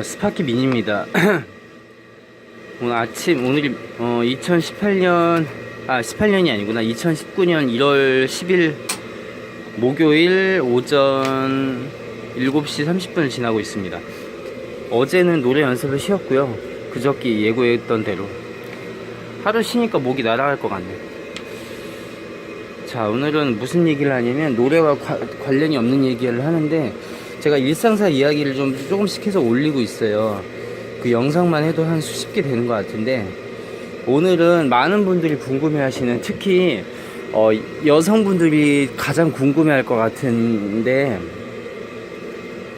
스파키 미니입니다. 오늘 아침, 오늘이 2018년 18년이 아니구나, 2019년 1월 10일 목요일 오전 7시 30분을 지나고 있습니다. 어제는 노래 연습을 쉬었고요. 그저께 예고했던 대로 하루 쉬니까 목이 날아갈 것 같네. 자, 오늘은 무슨 얘기를 하냐면 노래와 관련이 없는 얘기를 하는데, 제가 일상사 이야기를 조금씩 해서 올리고 있어요. 그 영상만 해도 한 수십 개 되는 것 같은데, 오늘은 많은 분들이 궁금해하시는, 특히 여성분들이 가장 궁금해할 것 같은데,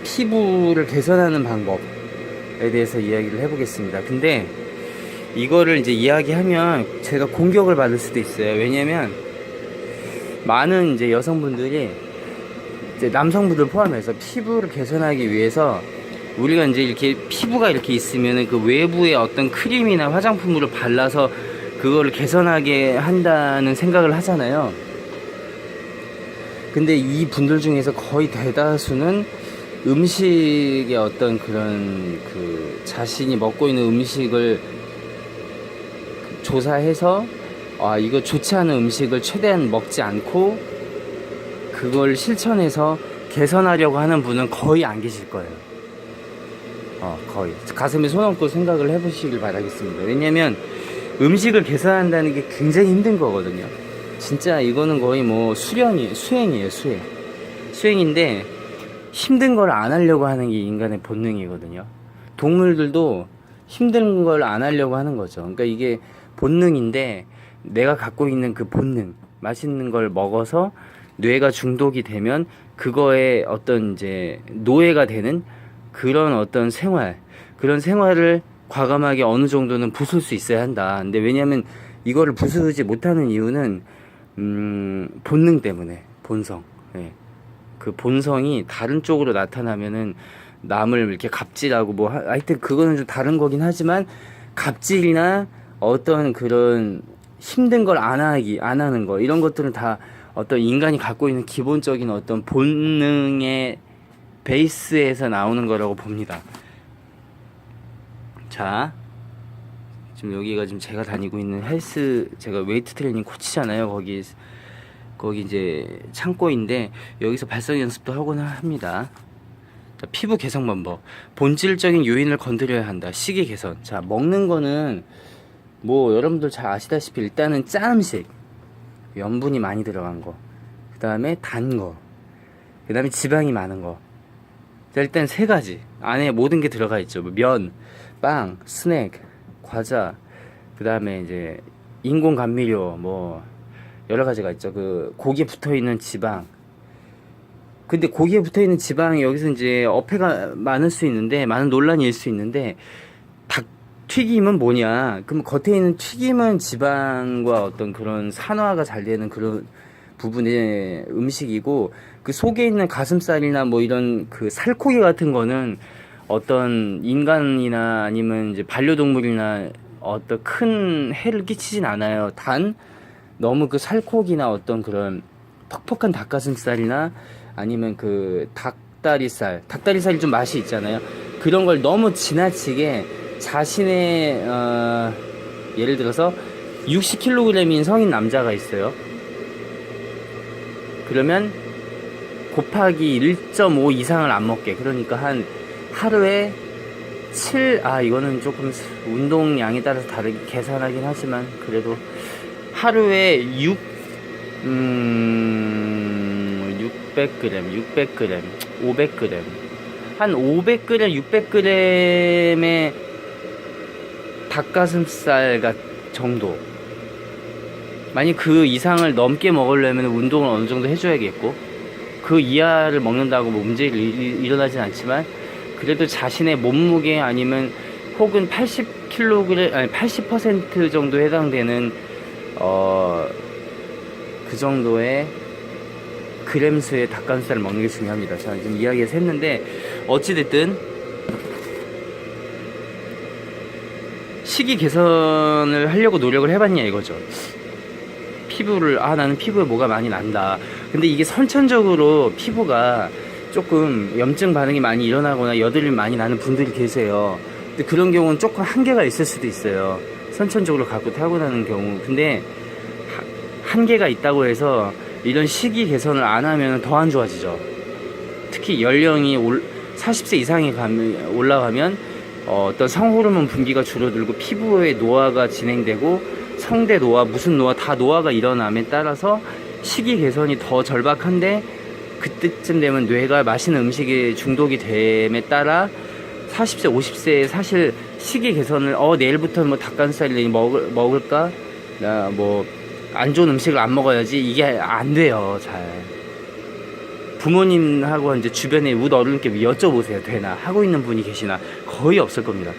피부를 개선하는 방법에 대해서 이야기를 해보겠습니다. 근데 이거를 이제 이야기하면 제가 공격을 받을 수도 있어요. 왜냐면 많은 이제 여성분들이, 이제 남성분들 포함해서 피부를 개선하기 위해서 우리가 이제 이렇게 피부가 이렇게 있으면은 그 외부에 어떤 크림이나 화장품으로 발라서 그거를 개선하게 한다는 생각을 하잖아요. 근데 이 분들 중에서 거의 대다수는 음식의 어떤 그런 그 자신이 먹고 있는 음식을 조사해서 이거 좋지 않은 음식을 최대한 먹지 않고 그걸 실천해서 개선하려고 하는 분은 거의 안 계실 거예요. 거의 가슴에 손 얹고 생각을 해보시길 바라겠습니다. 왜냐면 음식을 개선한다는 게 굉장히 힘든 거거든요. 진짜 이거는 거의 뭐 수행이에요. 수행인데 힘든 걸 안 하려고 하는 게 인간의 본능이거든요. 동물들도 힘든 걸 안 하려고 하는 거죠. 그러니까 이게 본능인데, 내가 갖고 있는 그 본능, 맛있는 걸 먹어서 뇌가 중독이 되면 그거에 어떤 이제 노예가 되는 그런 어떤 그런 생활을 과감하게 어느 정도는 부술 수 있어야 한다. 근데 왜냐면 이거를 부수지 못하는 이유는 본능 때문에, 본성. 예. 그 본성이 다른 쪽으로 나타나면은 남을 이렇게 갑질하고 하여튼 그거는 좀 다른 거긴 하지만, 갑질이나 어떤 그런 힘든 걸 안 하는 거, 이런 것들은 다 어떤 인간이 갖고 있는 기본적인 어떤 본능의 베이스에서 나오는 거라고 봅니다. 자, 지금 여기가 지금 제가 다니고 있는 제가 웨이트 트레이닝 코치잖아요. 거기 이제 창고인데, 여기서 발성 연습도 하곤 합니다. 자, 피부 개선 방법. 본질적인 요인을 건드려야 한다. 식이 개선. 자, 먹는 거는 뭐 여러분들 잘 아시다시피 일단은 짠 음식, 염분이 많이 들어간 거, 그 다음에 단 거, 그 다음에 지방이 많은 거. 자, 일단 세 가지 안에 모든 게 들어가 있죠. 뭐 면, 빵, 스낵, 과자, 그 다음에 이제 인공 감미료, 뭐 여러 가지가 있죠. 그 고기에 붙어 있는 지방. 근데 고기에 붙어 있는 지방이 여기서 이제 어폐가 많을 수 있는데, 많은 논란이 일 수 있는데, 닭 튀김은 뭐냐? 그럼 겉에 있는 튀김은 지방과 어떤 그런 산화가 잘 되는 그런 부분의 음식이고, 그 속에 있는 가슴살이나 뭐 이런 그 살코기 같은 거는 어떤 인간이나 아니면 이제 반려동물이나 어떤 큰 해를 끼치진 않아요. 단 너무 그 살코기나 어떤 그런 퍽퍽한 닭가슴살이나 아니면 그 닭다리살이 좀 맛이 있잖아요. 그런 걸 너무 지나치게 자신의 예를 들어서 60kg인 성인 남자가 있어요. 그러면 곱하기 1.5 이상을 안 먹게. 그러니까 한 하루에 이거는 조금 운동량에 따라서 다르게 계산하긴 하지만, 그래도 하루에 600g, 500g, 한 500g, 600g의 닭가슴살 정도. 만약 그 이상을 넘게 먹으려면 운동을 어느 정도 해줘야겠고, 그 이하를 먹는다고 뭐 문제가 일어나진 않지만, 그래도 자신의 몸무게 아니면 혹은 80% 정도 해당되는 그 정도의 그램수의 닭가슴살을 먹는 게 중요합니다. 자, 지금 이야기해서 했는데, 어찌됐든 식이 개선을 하려고 노력을 해봤냐 이거죠. 나는 피부에 뭐가 많이 난다. 근데 이게 선천적으로 피부가 조금 염증 반응이 많이 일어나거나 여드름이 많이 나는 분들이 계세요. 근데 그런 경우는 조금 한계가 있을 수도 있어요. 선천적으로 갖고 타고나는 경우. 근데 한계가 있다고 해서 이런 식이 개선을 안 하면 더 안 좋아지죠. 특히 연령이 40세 이상이 올라가면 어떤 성호르몬 분비가 줄어들고 피부의 노화가 진행되고 성대 노화, 무슨 노화 다 노화가 일어남에 따라서 식이 개선이 더 절박한데, 그때쯤 되면 뇌가 맛있는 음식에 중독이 됨에 따라 40세, 50세에 사실 식이 개선을 내일부터 뭐 닭가슴살 먹을까? 나 뭐 안 좋은 음식을 안 먹어야지, 이게 안 돼요. 잘 부모님하고 이제 주변에 웃 어른께 여쭤보세요. 되나? 하고 있는 분이 계시나? 거의 없을 겁니다.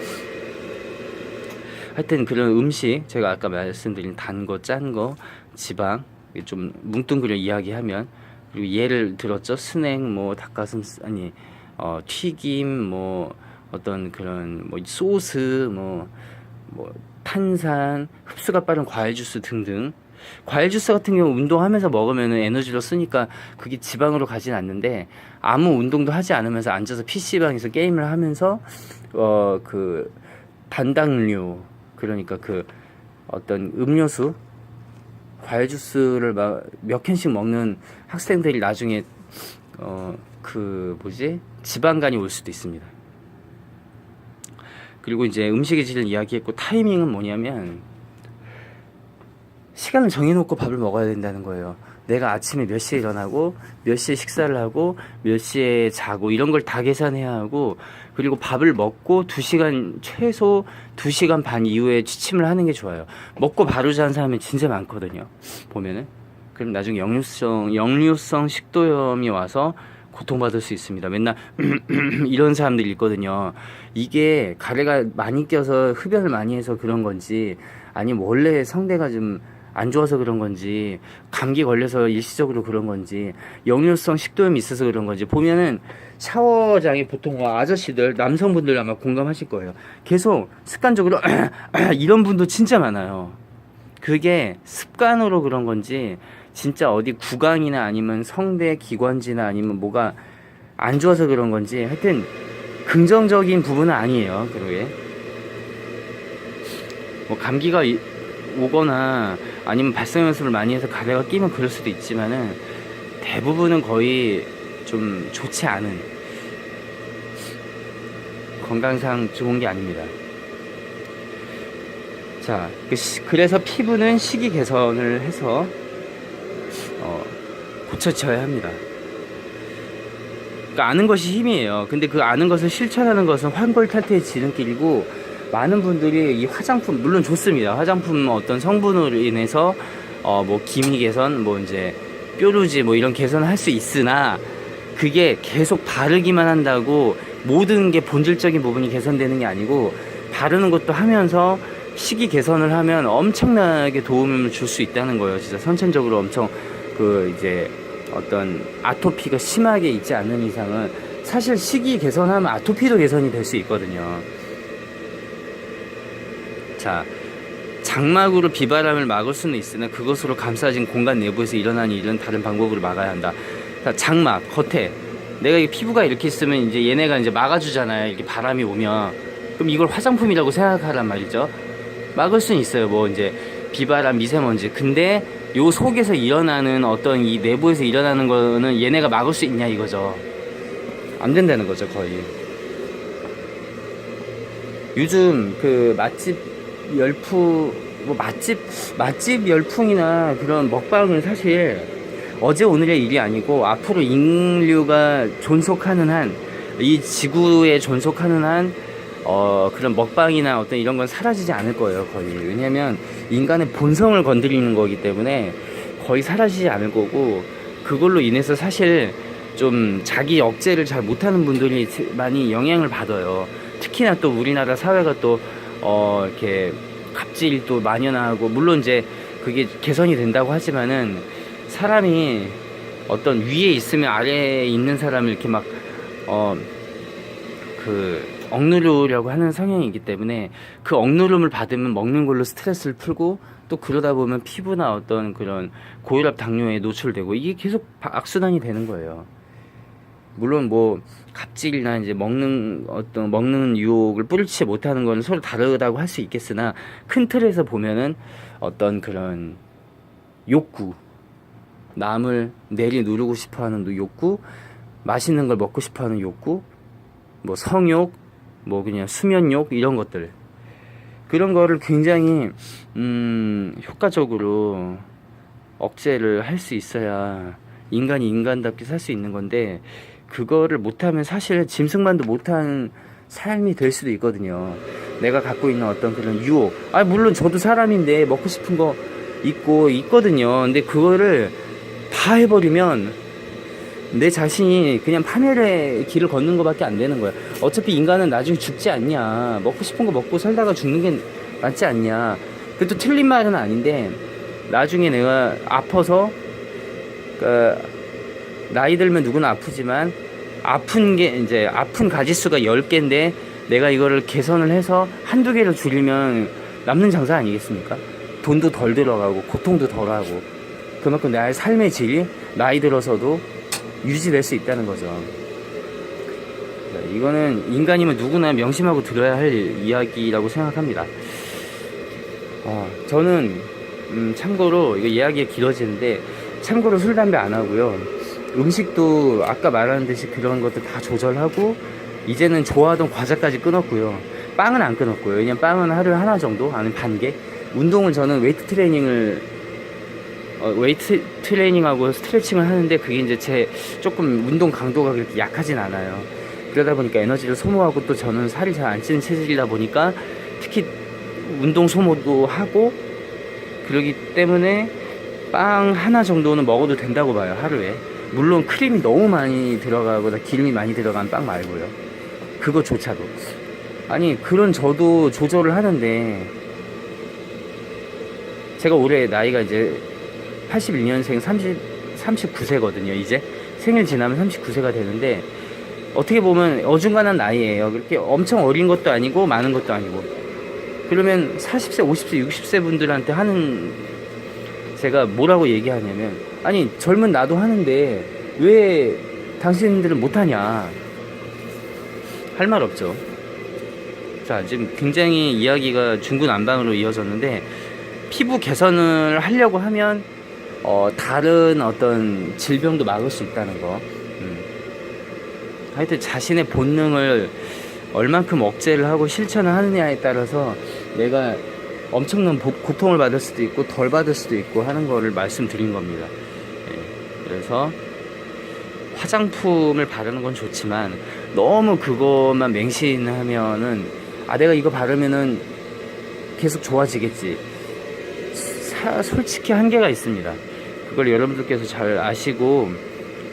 하여튼 그런 음식, 제가 아까 말씀드린 단 거, 짠 거, 지방 좀 뭉뚱그려 이야기하면, 그리고 예를 들었죠. 스낵, 뭐 닭가슴살, 아니 튀김, 뭐 어떤 그런 뭐 소스, 뭐 탄산, 흡수가 빠른 과일 주스 등등. 과일 주스 같은 경우 운동하면서 먹으면 에너지로 쓰니까 그게 지방으로 가진 않는데, 아무 운동도 하지 않으면서 앉아서 PC방에서 게임을 하면서 그 단당류, 그러니까 그 어떤 음료수, 과일 주스를 막 몇 캔씩 먹는 학생들이 나중에 지방간이 올 수도 있습니다. 그리고 이제 음식의 질을 이야기했고, 타이밍은 뭐냐면 시간을 정해놓고 밥을 먹어야 된다는 거예요. 내가 아침에 몇 시에 일어나고 몇 시에 식사를 하고 몇 시에 자고 이런 걸 다 계산해야 하고, 그리고 밥을 먹고 2시간, 최소 2시간 반 이후에 취침을 하는 게 좋아요. 먹고 바로 자는 사람이 진짜 많거든요, 보면은. 그럼 나중에 역류성 식도염이 와서 고통받을 수 있습니다. 맨날 이런 사람들이 있거든요. 이게 가래가 많이 껴서 흡연을 많이 해서 그런 건지, 아니면 원래 성대가 좀 안 좋아서 그런 건지, 감기 걸려서 일시적으로 그런 건지, 역류성 식도염이 있어서 그런 건지, 보면은 샤워장에 보통 아저씨들, 남성분들 아마 공감하실 거예요. 계속 습관적으로 이런 분도 진짜 많아요. 그게 습관으로 그런 건지, 진짜 어디 구강이나 아니면 성대 기관지나 아니면 뭐가 안 좋아서 그런 건지, 하여튼 긍정적인 부분은 아니에요. 그러게 뭐 감기가 오거나 아니면 발성 연습을 많이 해서 가래가 끼면 그럴 수도 있지만은, 대부분은 거의 좀 좋지 않은, 건강상 좋은 게 아닙니다. 자, 그래서 피부는 식이 개선을 해서 고쳐져야 합니다. 그러니까 아는 것이 힘이에요. 근데 그 아는 것을 실천하는 것은 환골탈태의 지름길이고, 많은 분들이 이 화장품, 물론 좋습니다. 화장품 어떤 성분으로 인해서 뭐 기미 개선, 뭐 이제 뾰루지 뭐 이런 개선을 할 수 있으나, 그게 계속 바르기만 한다고 모든 게 본질적인 부분이 개선되는 게 아니고, 바르는 것도 하면서 식이 개선을 하면 엄청나게 도움을 줄 수 있다는 거예요. 진짜 선천적으로 엄청 이제 어떤 아토피가 심하게 있지 않는 이상은, 사실 식이 개선하면 아토피도 개선이 될 수 있거든요. 자, 장막으로 비바람을 막을 수는 있으나 그것으로 감싸진 공간 내부에서 일어나는 일은 다른 방법으로 막아야 한다. 자, 장막 겉에 내가 이 피부가 이렇게 있으면 이제 얘네가 이제 막아주잖아요. 이렇게 바람이 오면. 그럼 이걸 화장품이라고 생각하란 말이죠. 막을 수는 있어요. 뭐 이제 비바람, 미세먼지. 근데 요 속에서 일어나는 어떤 이 내부에서 일어나는 거는 얘네가 막을 수 있냐 이거죠. 안 된다는 거죠, 거의. 요즘 그 맛집 맛집 열풍이나 그런 먹방은 사실 어제 오늘의 일이 아니고, 앞으로 인류가 존속하는 한, 이 지구에 존속하는 한 그런 먹방이나 어떤 이런 건 사라지지 않을 거예요, 거의. 왜냐면 인간의 본성을 건드리는 거기 때문에 거의 사라지지 않을 거고, 그걸로 인해서 사실 좀 자기 억제를 잘 못하는 분들이 많이 영향을 받아요. 특히나 또 우리나라 사회가 또 이렇게 갑질도 만연하고, 물론 이제 그게 개선이 된다고 하지만은, 사람이 어떤 위에 있으면 아래에 있는 사람을 이렇게 막 억누르려고 하는 성향이기 때문에, 그 억누름을 받으면 먹는 걸로 스트레스를 풀고, 또 그러다 보면 피부나 어떤 그런 고혈압 당뇨에 노출되고, 이게 계속 악순환이 되는 거예요. 물론 뭐 갑질이나 이제 먹는 유혹을 뿌리치 못하는 건 서로 다르다고 할 수 있겠으나, 큰 틀에서 보면은 어떤 그런 욕구, 남을 내리누르고 싶어하는 욕구, 맛있는 걸 먹고 싶어하는 욕구, 뭐 성욕, 뭐 그냥 수면욕, 이런 것들, 그런 거를 굉장히 효과적으로 억제를 할 수 있어야 인간이 인간답게 살 수 있는 건데, 그거를 못하면 사실 짐승만도 못한 삶이 될 수도 있거든요. 내가 갖고 있는 어떤 그런 유혹, 물론 저도 사람인데 먹고 싶은 거 있거든요. 근데 그거를 다 해버리면 내 자신이 그냥 파멸의 길을 걷는 것밖에 안 되는 거야. 어차피 인간은 나중에 죽지 않냐, 먹고 싶은 거 먹고 살다가 죽는 게 낫지 않냐. 그것도 틀린 말은 아닌데, 나중에 내가 아파서, 나이 들면 누구나 아프지만 아픈 게 이제 아픈 가지수가 10개인데 내가 이거를 개선을 해서 한두 개를 줄이면 남는 장사 아니겠습니까? 돈도 덜 들어가고 고통도 덜 하고, 그만큼 나의 삶의 질이 나이 들어서도 유지될 수 있다는 거죠. 이거는 인간이면 누구나 명심하고 들어야 할 이야기라고 생각합니다. 저는 참고로 이거 이야기가 길어지는데, 참고로 술 담배 안 하고요. 음식도 아까 말한 듯이 그런 것들 다 조절하고, 이제는 좋아하던 과자까지 끊었고요. 빵은 안 끊었고요. 왜냐면 빵은 하루에 하나 정도, 아니면 반 개. 운동을 저는 웨이트 트레이닝하고 스트레칭을 하는데, 그게 이제 제 조금 운동 강도가 그렇게 약하진 않아요. 그러다 보니까 에너지를 소모하고, 또 저는 살이 잘 안 찌는 체질이다 보니까 특히 운동 소모도 하고, 그러기 때문에 빵 하나 정도는 먹어도 된다고 봐요, 하루에. 물론 크림이 너무 많이 들어가거나 기름이 많이 들어간 빵 말고요. 그거조차도. 아니, 그런 저도 조절을 하는데, 제가 올해 나이가 이제 81년생 39세거든요. 이제 생일 지나면 39세가 되는데, 어떻게 보면 어중간한 나이예요. 그렇게 엄청 어린 것도 아니고 많은 것도 아니고. 그러면 40세, 50세, 60세 분들한테 제가 뭐라고 얘기하냐면, 아니, 젊은 나도 하는데 왜 당신들은 못하냐, 할 말 없죠. 자, 지금 굉장히 이야기가 중구난방으로 이어졌는데, 피부 개선을 하려고 하면 다른 어떤 질병도 막을 수 있다는 거. 하여튼 자신의 본능을 얼만큼 억제를 하고 실천을 하느냐에 따라서 내가 엄청난 고통을 받을 수도 있고 덜 받을 수도 있고 하는 거를 말씀드린 겁니다. 그래서 화장품을 바르는 건 좋지만 너무 그것만 맹신하면은, 내가 이거 바르면은 계속 좋아지겠지. 솔직히 한계가 있습니다. 그걸 여러분들께서 잘 아시고,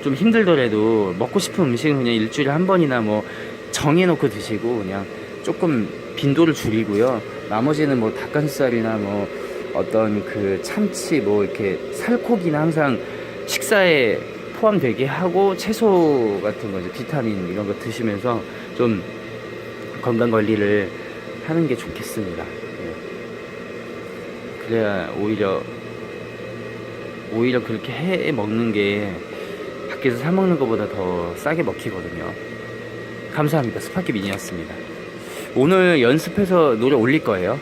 좀 힘들더라도 먹고 싶은 음식은 그냥 일주일에 한 번이나 뭐 정해놓고 드시고, 그냥 조금 빈도를 줄이고요. 나머지는 뭐 닭가슴살이나 뭐 어떤 그 참치, 뭐 이렇게 살코기나 항상 식사에 포함되게 하고, 채소 같은 거, 이제 비타민 이런 거 드시면서 좀 건강 관리를 하는 게 좋겠습니다. 그래야 오히려 그렇게 해 먹는 게 밖에서 사 먹는 것보다 더 싸게 먹히거든요. 감사합니다. 스파키 미니였습니다. 오늘 연습해서 노래 올릴 거예요.